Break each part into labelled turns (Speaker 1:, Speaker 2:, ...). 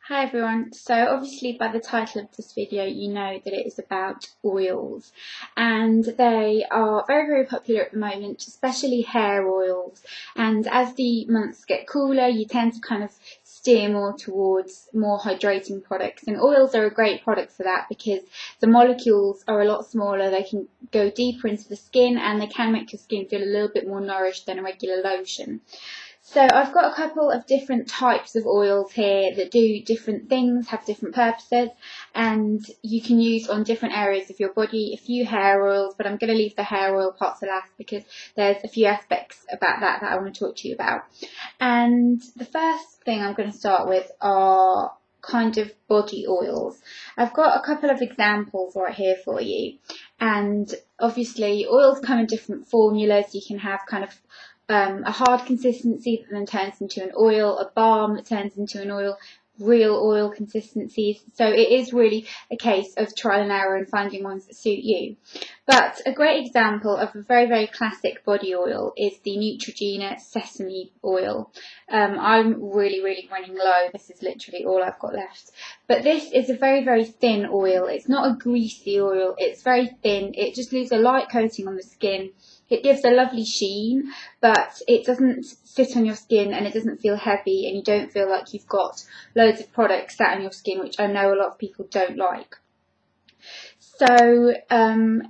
Speaker 1: Hi everyone, so obviously by the title of this video you know that it is about oils, and they are very popular at the moment, especially hair oils. And as the months get cooler you tend to kind of steer more towards more hydrating products, and oils are a great product for that because the molecules are a lot smaller, they can go deeper into the skin and they can make your skin feel a little bit more nourished than a regular lotion. So I've got a couple of different types of oils here that do different things, have different purposes, and you can use on different areas of your body. A few hair oils, but I'm going to leave the hair oil part to last because there's a few aspects about that I want to talk to you about. And the first thing I'm going to start with are kind of body oils. I've got a couple of examples right here for you, and obviously oils come in different formulas. You can have kind of a hard consistency that then turns into an oil, a balm that turns into an oil, real oil consistencies. So it is really a case of trial and error and finding ones that suit you. But a great example of a very classic body oil is the Neutrogena sesame oil. I'm really running low. This is literally all I've got left. But this is a very thin oil. It's not a greasy oil. It's very thin. It just leaves a light coating on the skin. It gives a lovely sheen, but it doesn't sit on your skin and it doesn't feel heavy, and you don't feel like you've got loads of products sat on your skin, which I know a lot of people don't like. So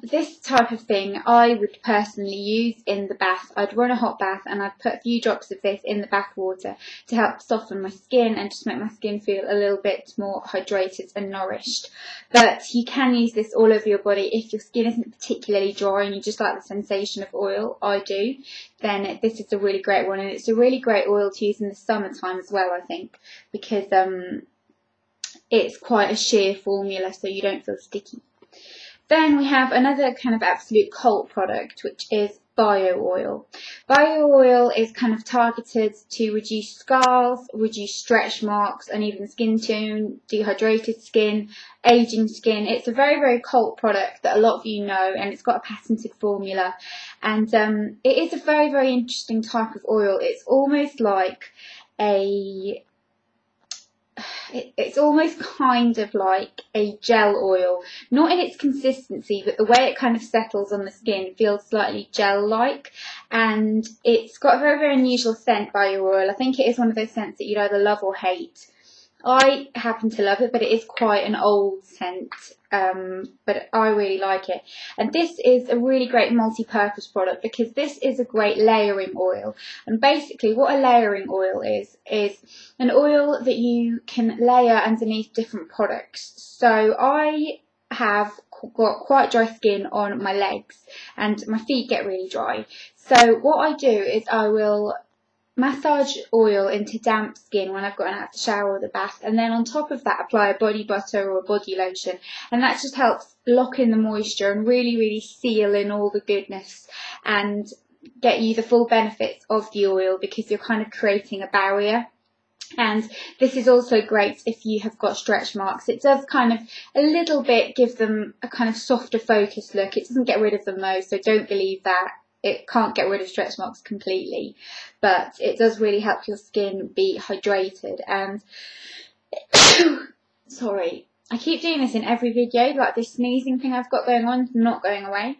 Speaker 1: this type of thing I would personally use in the bath. I'd run a hot bath and I'd put a few drops of this in the bath water to help soften my skin and just make my skin feel a little bit more hydrated and nourished. But you can use this all over your body if your skin isn't particularly dry and you just like the sensation of oil. I do. Then this is a really great one, and it's a really great oil to use in the summertime as well, I think, because it's quite a sheer formula so you don't feel sticky. Then we have another kind of absolute cult product, which is bio oil. Bio oil is kind of targeted to reduce scars, reduce stretch marks, and even skin tone, dehydrated skin, aging skin. It's a very cult product that a lot of you know, and it's got a patented formula. And it is a very interesting type of oil. It's almost like it's almost kind of like a gel oil, not in its consistency, but the way it kind of settles on the skin feels slightly gel-like, and it's got a very unusual scent, bio oil. I think it is one of those scents that you'd either love or hate. I happen to love it, but it is quite an old scent, but I really like it. And this is a really great multi-purpose product because this is a great layering oil. And basically what a layering oil is an oil that you can layer underneath different products. So I have got quite dry skin on my legs and my feet get really dry. So what I do is I will massage oil into damp skin when I've gotten out of the shower or the bath, and then on top of that apply a body butter or a body lotion, and that just helps lock in the moisture and really seal in all the goodness and get you the full benefits of the oil because you're kind of creating a barrier. And this is also great if you have got stretch marks. It does kind of a little bit give them a kind of softer focus look. It doesn't get rid of them though, so don't believe that. It can't get rid of stretch marks completely, but it does really help your skin be hydrated. And sorry, I keep doing this in every video, like this sneezing thing I've got going on, not going away.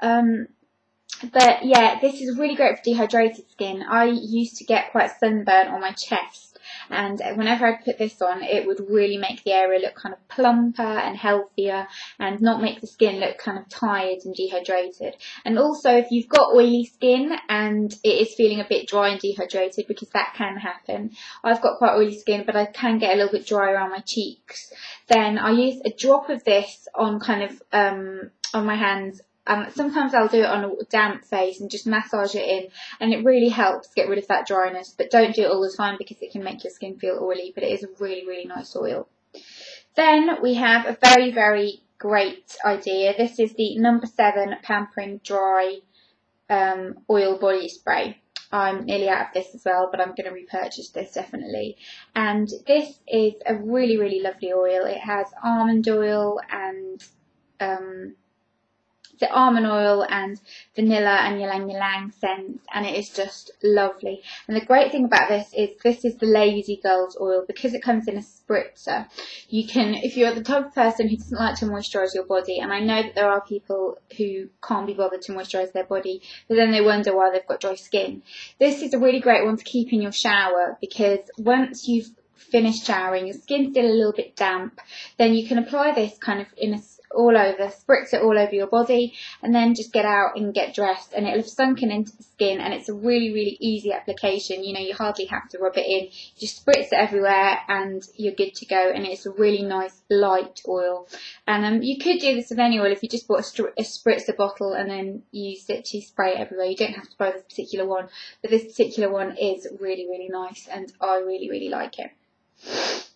Speaker 1: But yeah, this is really great for dehydrated skin. I used to get quite sunburnt on my chest, and whenever I put this on it would really make the area look kind of plumper and healthier and not make the skin look kind of tired and dehydrated. And also if you've got oily skin and it is feeling a bit dry and dehydrated, because that can happen, I've got quite oily skin but I can get a little bit dry around my cheeks, then I use a drop of this on kind of on my hands. Sometimes I'll do it on a damp face and just massage it in, and it really helps get rid of that dryness, but don't do it all the time because it can make your skin feel oily, but it is a really nice oil. Then we have a very great idea. This is the No. 7 Pampering Dry Oil Body Spray. I'm nearly out of this as well, but I'm going to repurchase this definitely. And this is a really lovely oil. It has almond oil and the almond oil and vanilla and ylang ylang scents, and it is just lovely. And the great thing about this is the lazy girl's oil, because it comes in a spritzer. You can, if you're the type of person who doesn't like to moisturise your body, and I know that there are people who can't be bothered to moisturise their body, but then they wonder why they've got dry skin. This is a really great one to keep in your shower, because once you've finished showering, your skin's still a little bit damp, then you can apply this kind of all over, spritz it all over your body, and then just get out and get dressed, and it'll have sunken into the skin, and it's a really, really easy application. You know, you hardly have to rub it in, you just spritz it everywhere and you're good to go. And it's a really nice light oil, and you could do this with any oil if you just bought a spritzer bottle and then used it to spray it everywhere. You don't have to buy this particular one, but this particular one is really, really nice, and I really, really like it.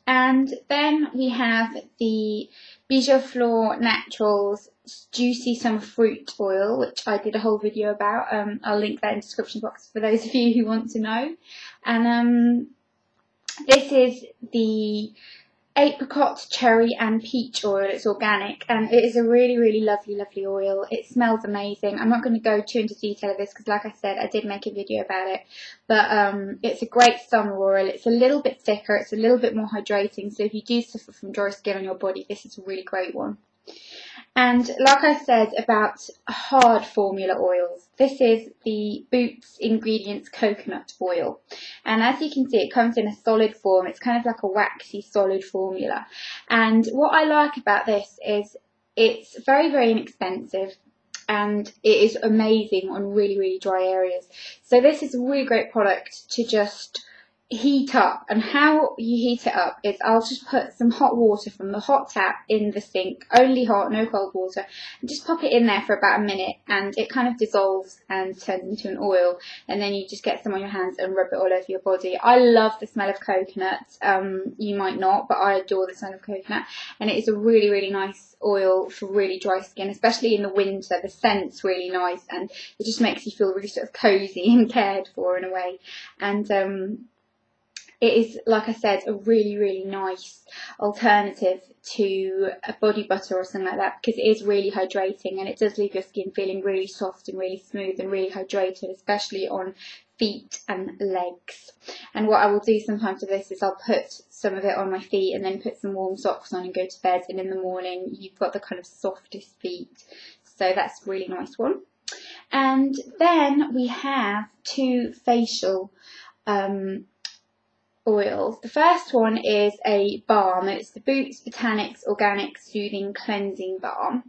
Speaker 1: And then we have the Bijou Naturals Juicy Summer Fruit Oil, which I did a whole video about. I'll link that in the description box for those of you who want to know. And this is the apricot, cherry and peach oil. It's organic, and it is a really, really lovely, lovely oil. It smells amazing. I'm not going to go too into detail of this because, like I said, I did make a video about it, but it's a great summer oil. It's a little bit thicker, it's a little bit more hydrating, so if you do suffer from dry skin on your body, this is a really great one. And like I said about hard formula oils, this is the Boots Ingredients Coconut Oil. And as you can see, it comes in a solid form. It's kind of like a waxy solid formula. And what I like about this is it's very, very inexpensive, and it is amazing on really, really dry areas. So this is a really great product to just heat up. And how you heat it up is I'll just put some hot water from the hot tap in the sink, only hot, no cold water, and just pop it in there for about a minute, and it kind of dissolves and turns into an oil, and then you just get some on your hands and rub it all over your body. I love the smell of coconut. You might not, but I adore the smell of coconut, and it is a really, really nice oil for really dry skin, especially in the winter. The scent's really nice, and it just makes you feel really sort of cozy and cared for in a way. And it is, like I said, a really, really nice alternative to a body butter or something like that, because it is really hydrating, and it does leave your skin feeling really soft and really smooth and really hydrated, especially on feet and legs. And what I will do sometimes with this is I'll put some of it on my feet and then put some warm socks on and go to bed, and in the morning you've got the kind of softest feet. So that's a really nice one. And then we have two facial oils. The first one is a balm, and it's the Boots Botanics Organic Soothing Cleansing Balm.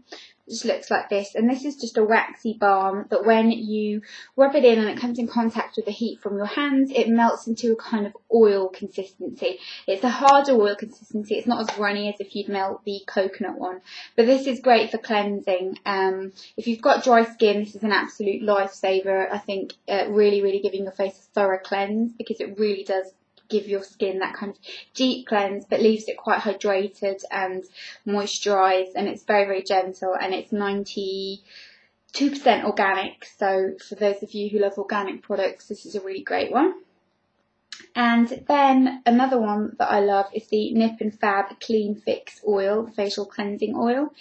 Speaker 1: It just looks like this, and this is just a waxy balm that when you rub it in and it comes in contact with the heat from your hands, it melts into a kind of oil consistency. It's a harder oil consistency. It's not as runny as if you'd melt the coconut one, but this is great for cleansing. If you've got dry skin, this is an absolute lifesaver. I think really, really giving your face a thorough cleanse, because it really does give your skin that kind of deep cleanse, but leaves it quite hydrated and moisturised, and it's very, very gentle, and it's 92% organic. So for those of you who love organic products, this is a really great one. And then another one that I love is the Nip and Fab Clean Fix Oil, the facial cleansing oil.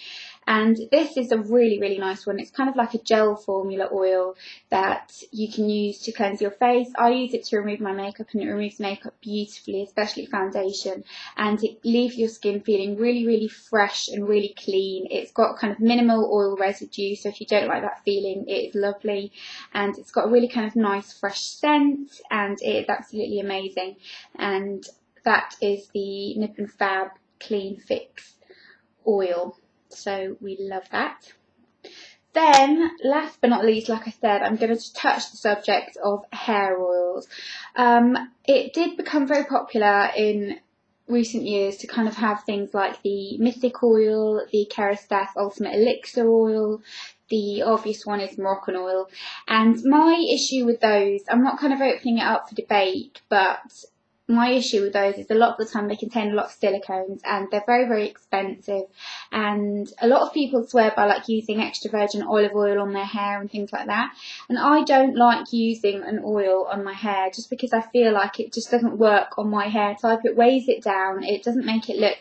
Speaker 1: And this is a really, really nice one. It's kind of like a gel formula oil that you can use to cleanse your face. I use it to remove my makeup, and it removes makeup beautifully, especially foundation. And it leaves your skin feeling really, really fresh and really clean. It's got kind of minimal oil residue, so if you don't like that feeling, it is lovely. And it's got a really kind of nice fresh scent, and it is absolutely amazing. And that is the Nip and Fab Clean Fix Oil. So we love that. Then, last but not least, like I said, I'm going to touch the subject of hair oils. It did become very popular in recent years to kind of have things like the Mythic oil, the Kerastase Ultimate Elixir oil. The obvious one is Moroccan oil. And my issue with those, I'm not kind of opening it up for debate, but my issue with those is a lot of the time they contain a lot of silicones and they're very, very expensive, and a lot of people swear by like using extra virgin olive oil on their hair and things like that, and I don't like using an oil on my hair just because I feel like it just doesn't work on my hair type. It weighs it down, it doesn't make it look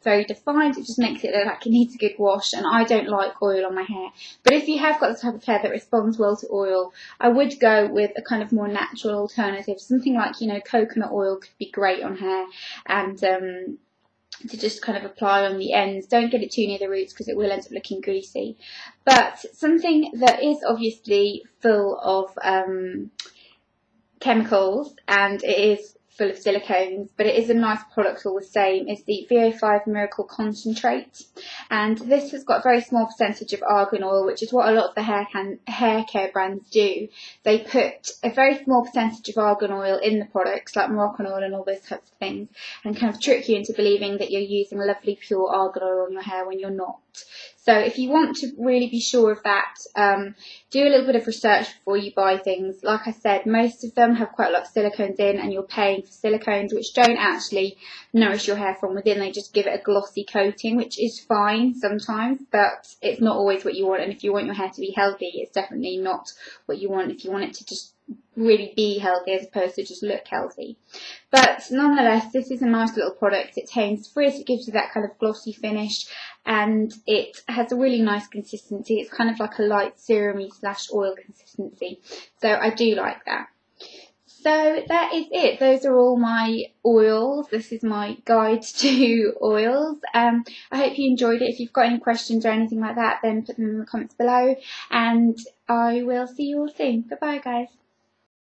Speaker 1: very defined, it just makes it look like it needs a good wash, and I don't like oil on my hair. But if you have got the type of hair that responds well to oil, I would go with a kind of more natural alternative, something like, you know, coconut oil could be great on hair, and to just kind of apply on the ends. Don't get it too near the roots because it will end up looking greasy. But something that is obviously full of chemicals, and it is full of silicones, but it is a nice product all the same, is the VO5 Miracle Concentrate. And this has got a very small percentage of argan oil, which is what a lot of the hair care brands do. They put a very small percentage of argan oil in the products, like Moroccan oil and all those types of things, and kind of trick you into believing that you're using lovely pure argan oil on your hair when you're not. So if you want to really be sure of that, do a little bit of research before you buy things. Like I said, most of them have quite a lot of silicones in, and you're paying for silicones which don't actually nourish your hair from within. They just give it a glossy coating, which is fine sometimes, but it's not always what you want. And if you want your hair to be healthy, it's definitely not what you want if you want it to just really be healthy as opposed to just look healthy. But nonetheless, this is a nice little product. It tames frizz, it gives you that kind of glossy finish, and it has a really nice consistency. It's kind of like a light serum-y / oil consistency, so I do like that. So that is it. Those are all my oils. This is my guide to oils. I hope you enjoyed it. If you've got any questions or anything like that, then put them in the comments below, and I will see you all soon. Bye bye, guys.